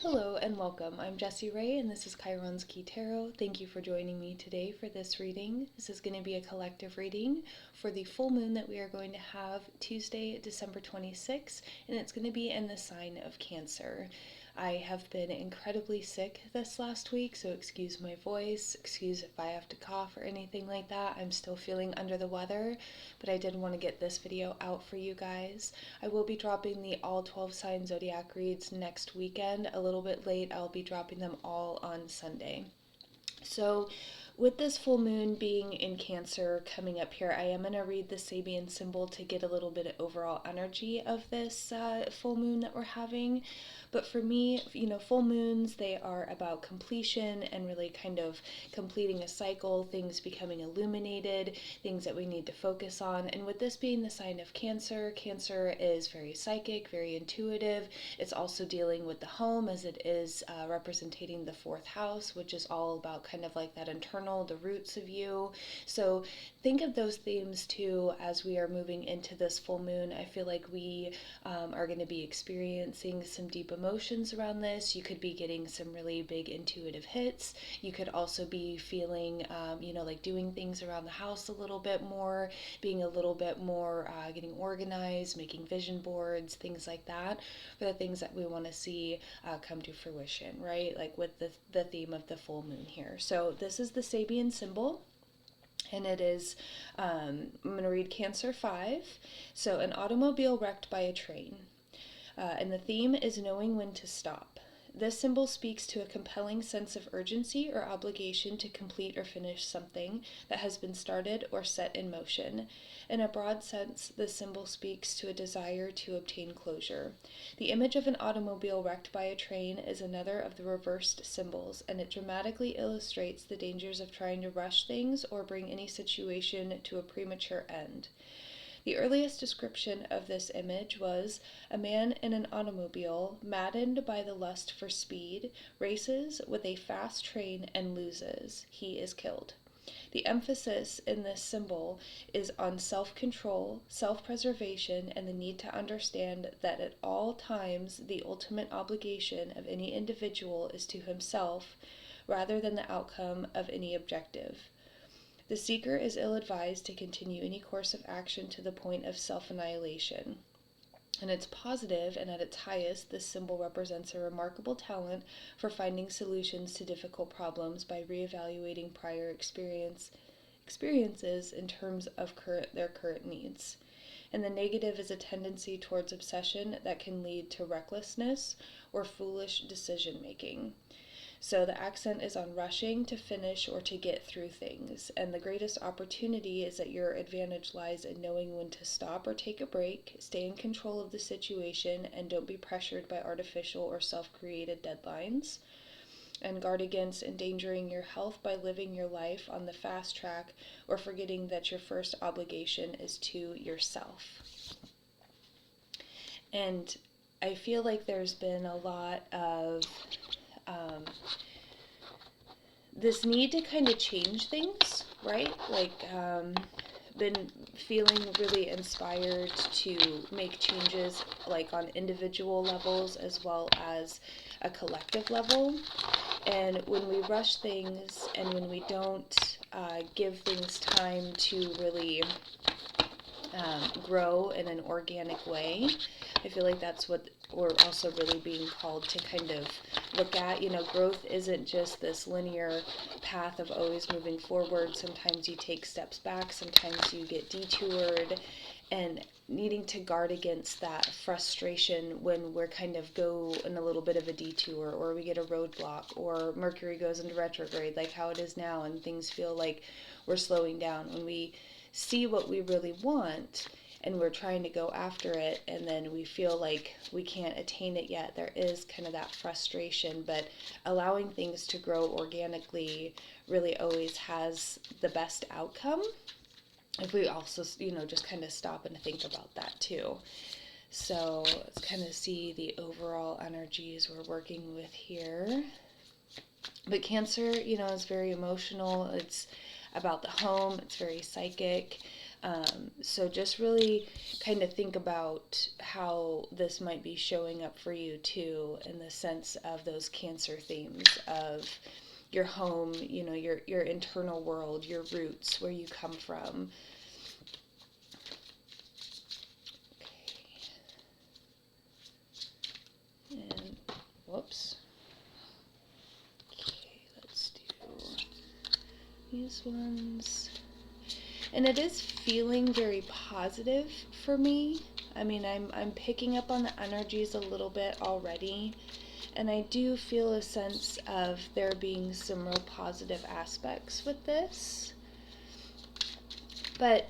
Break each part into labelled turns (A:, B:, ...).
A: Hello and welcome. I'm Jessie Ray and this is Chiron's Key Tarot. Thank you for joining me today for this reading. This is going to be a collective reading for the full moon that we are going to have Tuesday, December 26th, and it's going to be in the sign of Cancer. I have been incredibly sick this last week, so excuse my voice, excuse if I have to cough or anything like that. I'm still feeling under the weather, but I did want to get this video out for you guys. I will be dropping the all 12 sign zodiac reads next weekend. A little bit late, I'll be dropping them all on Sunday. So with this full moon being in Cancer coming up here, I am going to read the Sabian symbol to get a little bit of overall energy of this full moon that we're having. But for me, full moons, they are about completion and really kind of completing a cycle, things becoming illuminated, things that we need to focus on. And with this being the sign of Cancer, Cancer is very psychic, very intuitive. It's also dealing with the home as it is representing the fourth house, which is all about kind of like that internal, the roots of you. So think of those themes too as we are moving into this full moon. I feel like we are going to be experiencing some deep emotions around this. You could be getting some really big intuitive hits. You could also be feeling, like doing things around the house a little bit more, being a little bit more getting organized, making vision boards, things like that, for the things that we want to see come to fruition, right? Like with the theme of the full moon here. So this is the Sabian symbol. And it is, I'm going to read Cancer 5. So, an automobile wrecked by a train. And the theme is knowing when to stop. This symbol speaks to a compelling sense of urgency or obligation to complete or finish something that has been started or set in motion. In a broad sense, this symbol speaks to a desire to obtain closure. The image of an automobile wrecked by a train is another of the reversed symbols, and it dramatically illustrates the dangers of trying to rush things or bring any situation to a premature end. The earliest description of this image was a man in an automobile, maddened by the lust for speed, races with a fast train and loses. He is killed. The emphasis in this symbol is on self-control, self-preservation, and the need to understand that at all times the ultimate obligation of any individual is to himself rather than the outcome of any objective. The seeker is ill-advised to continue any course of action to the point of self-annihilation. And it's positive, and at its highest, this symbol represents a remarkable talent for finding solutions to difficult problems by reevaluating prior experiences in terms of their current needs. And the negative is a tendency towards obsession that can lead to recklessness or foolish decision-making. So the accent is on rushing to finish or to get through things. And the greatest opportunity is that your advantage lies in knowing when to stop or take a break, stay in control of the situation, and don't be pressured by artificial or self-created deadlines. And guard against endangering your health by living your life on the fast track or forgetting that your first obligation is to yourself. And I feel like there's been a lot of this need to kind of change things, right? Like, been feeling really inspired to make changes, like on individual levels as well as a collective level. And when we rush things and when we don't give things time to really grow in an organic way, I feel like that's what we're also really being called to kind of look at. Growth isn't just this linear path of always moving forward. Sometimes you take steps back, sometimes you get detoured, and needing to guard against that frustration when we're kind of go in a little bit of a detour, or we get a roadblock, or Mercury goes into retrograde, like how it is now, and things feel like we're slowing down. When we see what we really want and we're trying to go after it, and then we feel like we can't attain it yet, there is kind of that frustration. But allowing things to grow organically really always has the best outcome if we also, just kind of stop and think about that too. So let's kind of see the overall energies we're working with here. But Cancer, is very emotional. It's about the home. It's very psychic. So just really kind of think about how this might be showing up for you too, in the sense of those Cancer themes of your home, your internal world, your roots, where you come from. Okay. And whoops. Okay, let's do these ones. And it is feeling very positive for me. I mean, I'm picking up on the energies a little bit already, and I do feel a sense of there being some real positive aspects with this. But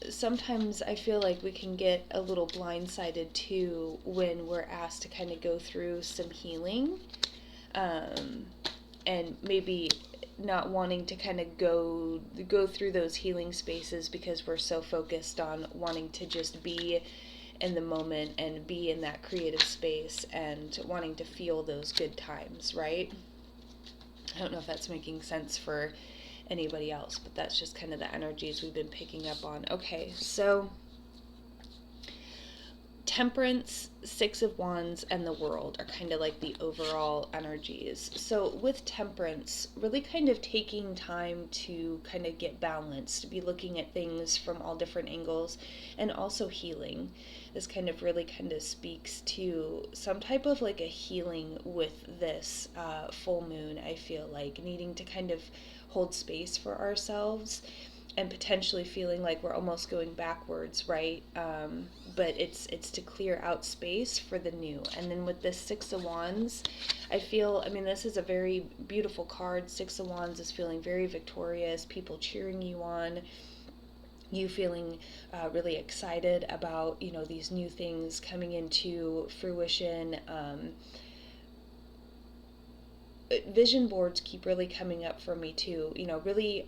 A: sometimes I feel like we can get a little blindsided too when we're asked to kind of go through some healing, and maybe not wanting to kind of go through those healing spaces because we're so focused on wanting to just be in the moment and be in that creative space and wanting to feel those good times, right? I don't know if that's making sense for anybody else, but that's just kind of the energies we've been picking up on. Okay, so Temperance, Six of Wands, and the World are kind of like the overall energies. So with Temperance, really kind of taking time to kind of get balanced, be looking at things from all different angles, and also healing. This kind of really kind of speaks to some type of like a healing with this full moon. I feel like needing to kind of hold space for ourselves and potentially feeling like we're almost going backwards, right? But it's to clear out space for the new. And then with this Six of Wands, I mean, this is a very beautiful card. Six of Wands is feeling very victorious, people cheering you on, you feeling really excited about, these new things coming into fruition. Vision boards keep really coming up for me too, really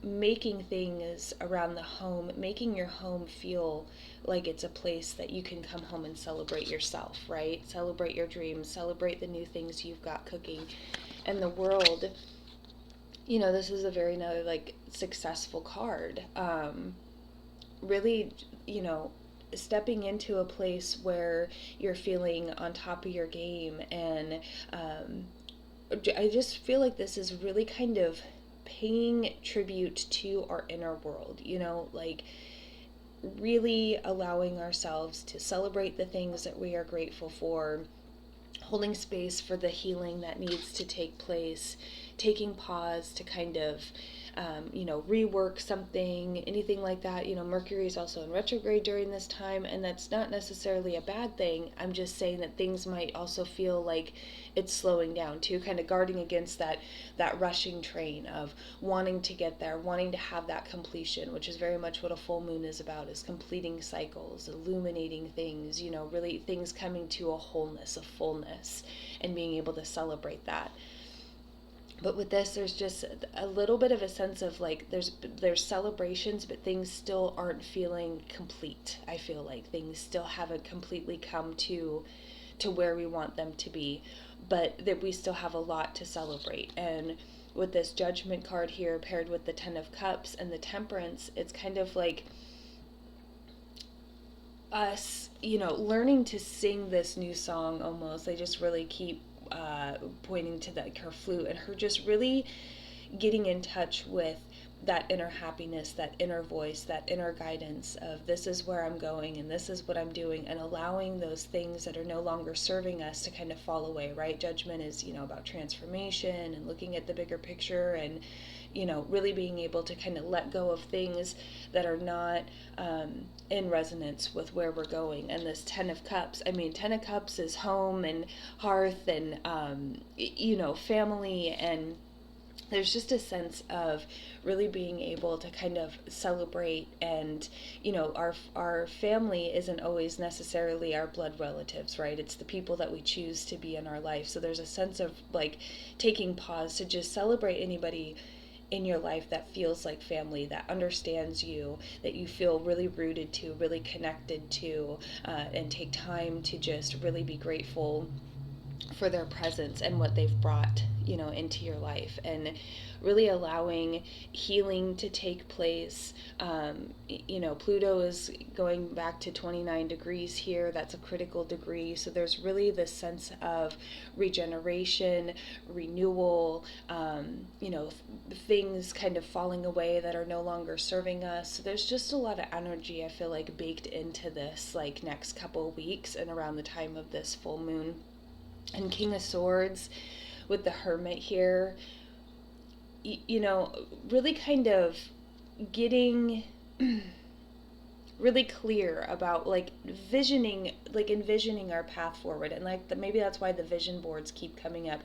A: making things around the home, making your home feel like it's a place that you can come home and celebrate yourself, right? Celebrate your dreams, celebrate the new things you've got cooking. And the World, this is a very another like successful card. Really, stepping into a place where you're feeling on top of your game. And I just feel like this is really kind of paying tribute to our inner world, like really allowing ourselves to celebrate the things that we are grateful for, holding space for the healing that needs to take place, taking pause to kind of rework something, anything like that. Mercury is also in retrograde during this time, and that's not necessarily a bad thing. I'm just saying that things might also feel like it's slowing down too, kind of guarding against that rushing train of wanting to get there, wanting to have that completion, which is very much what a full moon is about, is completing cycles, illuminating things, really things coming to a wholeness, a fullness, and being able to celebrate that. But with this, there's just a little bit of a sense of like there's celebrations, but things still aren't feeling complete. I feel like things still haven't completely come to where we want them to be, but that we still have a lot to celebrate. And with this Judgment card here paired with the Ten of Cups and the Temperance, it's kind of like us, learning to sing this new song almost. They just really keep pointing to her flute and her just really getting in touch with that inner happiness, that inner voice, that inner guidance of this is where I'm going and this is what I'm doing, and allowing those things that are no longer serving us to kind of fall away, right? Judgment is, about transformation and looking at the bigger picture and, really being able to kind of let go of things that are not in resonance with where we're going. And this Ten of Cups, Ten of Cups is home and hearth and, family, and there's just a sense of really being able to kind of celebrate. And our family isn't always necessarily our blood relatives, right? It's the people that we choose to be in our life. So there's a sense of like taking pause to just celebrate anybody in your life that feels like family, that understands you, that you feel really rooted to, really connected to, and take time to just really be grateful for their presence and what they've brought, into your life, and really allowing healing to take place. Pluto is going back to 29 degrees here. That's a critical degree. So there's really this sense of regeneration, renewal, things kind of falling away that are no longer serving us. So there's just a lot of energy, I feel like, baked into this, like, next couple of weeks and around the time of this full moon. And King of Swords with the Hermit here, really kind of getting really clear about, like, envisioning our path forward. And, like, maybe that's why the vision boards keep coming up.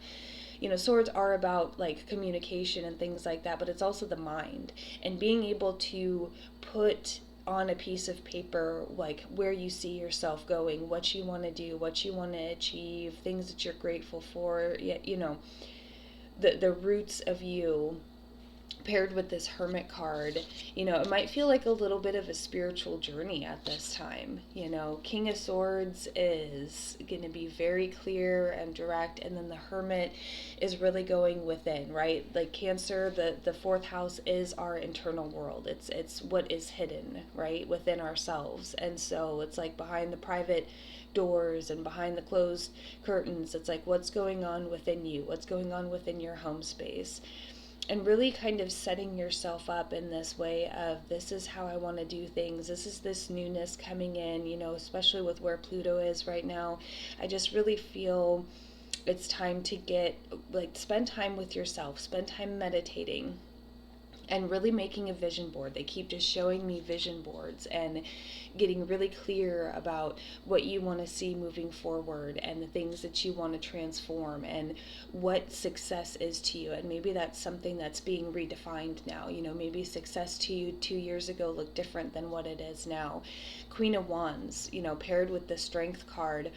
A: Swords are about, like, communication and things like that, but it's also the mind and being able to put on a piece of paper, like, where you see yourself going, what you want to do, what you want to achieve, things that you're grateful for, the roots of you, paired with this Hermit card. It might feel like a little bit of a spiritual journey at this time. King of Swords is going to be very clear and direct, and then the Hermit is really going within, right? Like Cancer, the fourth house is our internal world. It's what is hidden, right, within ourselves. And so it's like behind the private doors and behind the closed curtains. It's like, what's going on within you? What's going on within your home space? And really kind of setting yourself up in this way of, this is how I want to do things. This is this newness coming in, especially with where Pluto is right now. I just really feel it's time to spend time with yourself, spend time meditating, and really making a vision board. They keep just showing me vision boards and getting really clear about what you want to see moving forward and the things that you want to transform and what success is to you. And maybe that's something that's being redefined now. Maybe success to you 2 years ago looked different than what it is now. Queen of Wands, paired with the Strength card,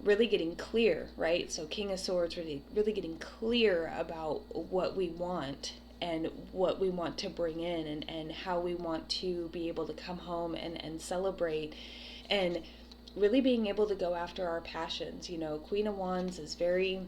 A: really getting clear, right? So King of Swords, really getting clear about what we want and what we want to bring in, and how we want to be able to come home and celebrate, and really being able to go after our passions. Queen of Wands is very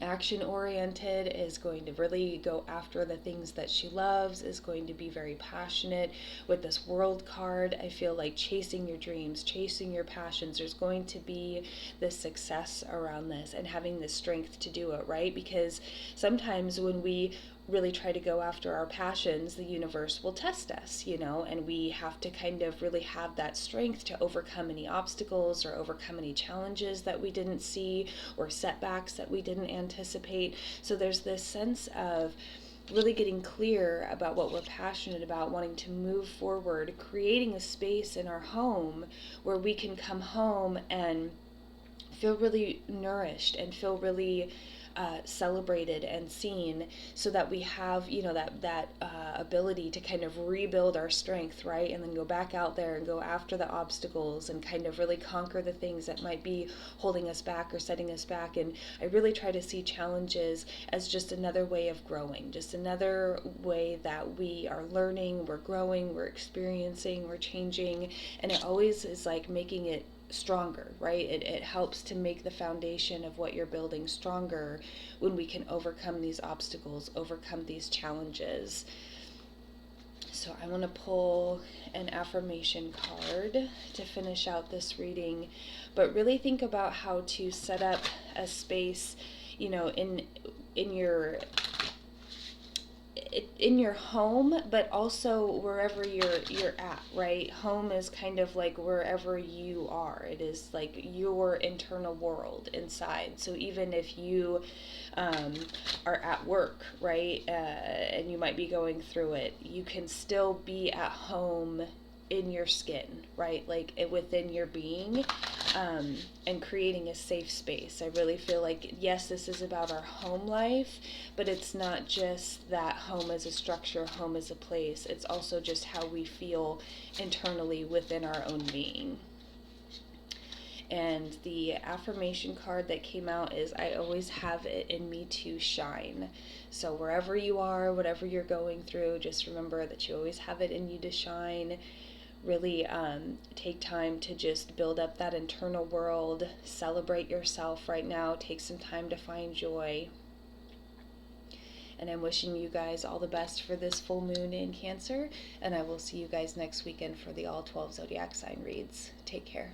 A: action oriented, is going to really go after the things that she loves, is going to be very passionate. With this World card, I feel like chasing your dreams, chasing your passions, there's going to be this success around this, and having the strength to do it, right? Because sometimes when we really try to go after our passions, the universe will test us, and we have to kind of really have that strength to overcome any obstacles or overcome any challenges that we didn't see, or setbacks that we didn't anticipate. So there's this sense of really getting clear about what we're passionate about, wanting to move forward, creating a space in our home where we can come home and feel really nourished and feel really celebrated and seen, so that we have that ability to kind of rebuild our strength, right? And then go back out there and go after the obstacles and kind of really conquer the things that might be holding us back or setting us back. And I really try to see challenges as just another way of growing, just another way that we are learning, we're growing, we're experiencing, we're changing. And it always is like making it stronger, right? It helps to make the foundation of what you're building stronger when we can overcome these obstacles, overcome these challenges. So I want to pull an affirmation card to finish out this reading, but really think about how to set up a space, in your home, but also wherever you're at, right? Home is kind of like wherever you are. It is like your internal world inside. So even if you are at work, right, and you might be going through it, you can still be at home in your skin, right? Like within your being, and creating a safe space. I really feel like, yes, this is about our home life, but it's not just that home as a structure, home as a place. It's also just how we feel internally within our own being. And the affirmation card that came out is, I always have it in me to shine. So wherever you are, whatever you're going through, just remember that you always have it in you to shine. really take time to just build up that internal world, celebrate yourself right now, take some time to find joy. And I'm wishing you guys all the best for this full moon in Cancer, and I will see you guys next weekend for the all 12 zodiac sign reads. Take care.